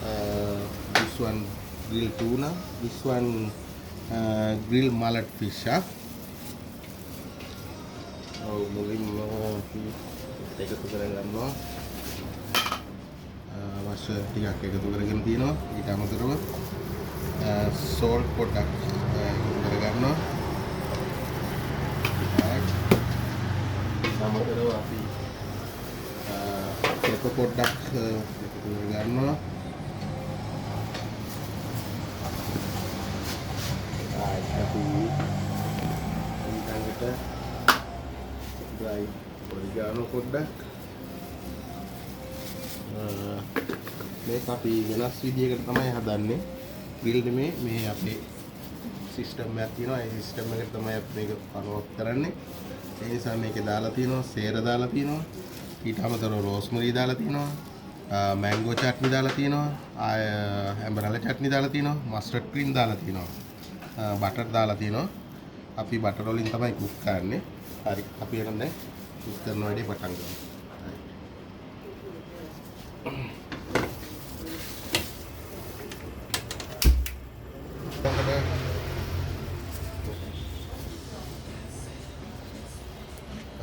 This one grilled tuna. This one grilled mullet fish. මුලින්ම එකතු කරගන්නවා. අවශ්‍ය ටිකක් එකතු කරගෙන තියෙනවා. ඊට අමතරව salt පොඩ්ඩක් එකතු කරගන්නවා. සමතරව අපි එක පොඩ්ඩක් එකතු කරගන්නවා. අපි ඊළඟට dry oregano පොඩ්ඩක් මේක අපි වෙනස් විදිහකට තමයි හදන්නේ. grill නෙමේ මේ අපේ සිස්ටම් එකක් තියෙනවා. ඒ සිස්ටම් එකට තමයි අපි මේක කන්වර්ට් කරන්නේ. ඒ නිසා මේකේ දාලා තියෙනවා සේර දාලා තියෙනවා. ඊට අමතරව රෝස්මරි දාලා තියෙනවා. මැංගෝ චට්නි දාලා තියෙනවා. ඇම්බරල චට්නි දාලා තියෙනවා. මස්ටර්ඩ් ක්‍රීම් දාලා තියෙනවා. බටර් දාලා තියෙනවා. අපි බටර් වලින් තමයි කුක් කරන්නේ. හරි අපි එනම් දැන් කුක් කරන වැඩේ පටන් ගමු.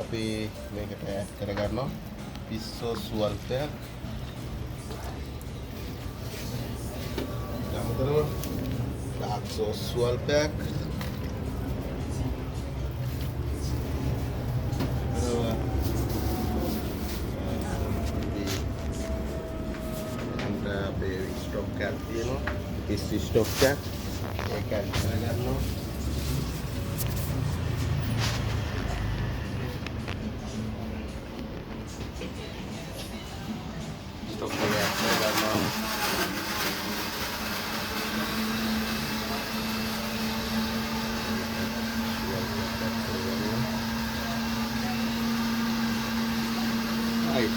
අපි මේකට ඇඩ් කරගන්නවා පිස්සෝ ස්වල්පයක්. ඊළඟට ඩාර්ක් සෝස් ස්වල්පයක්. ස්ටොක් එකක් තියෙනවා. පිස්සි ස්ටොක් එකක්. ඒක ඇඩ් කරගන්නවා. ස්ටොක් එක ඇඩ් කරගන්නවා. right.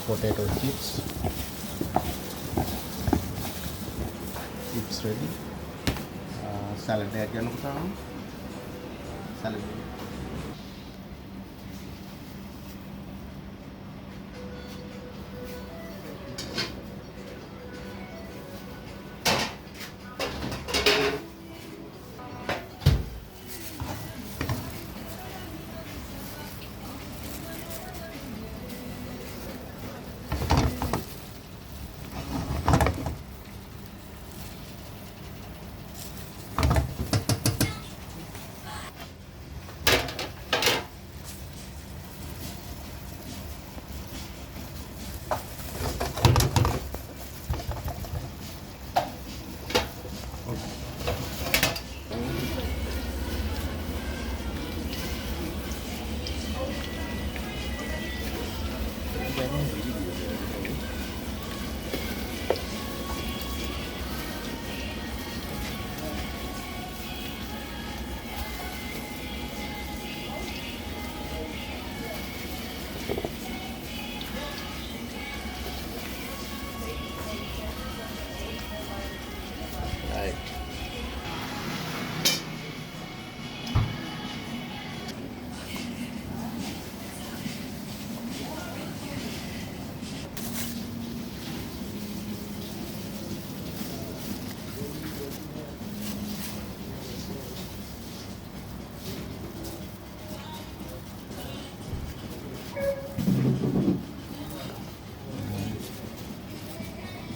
Potato chips ready. Salad add කරන්න පුතාම. salad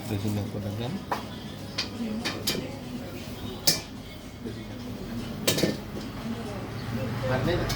dressing yang pedagang. Warnanya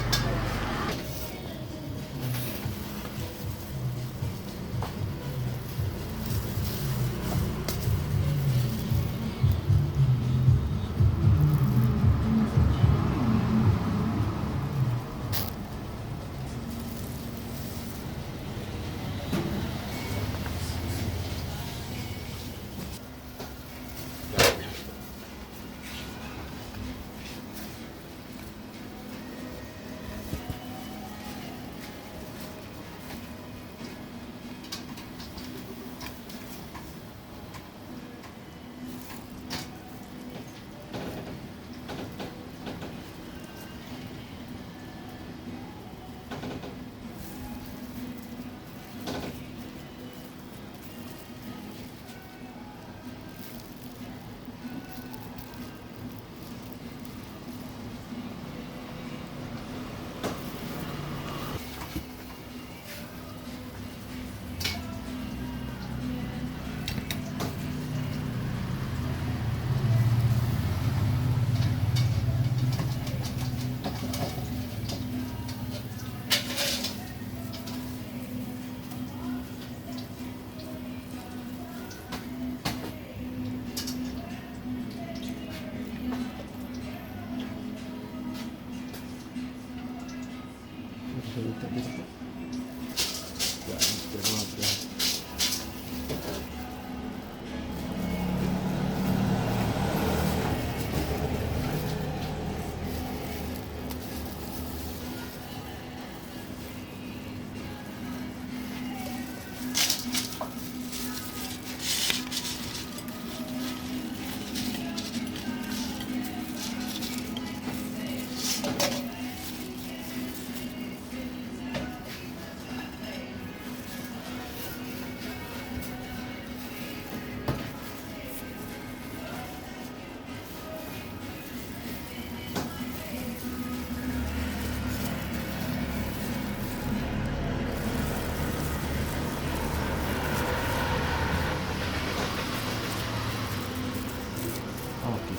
Okay,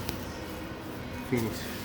finish.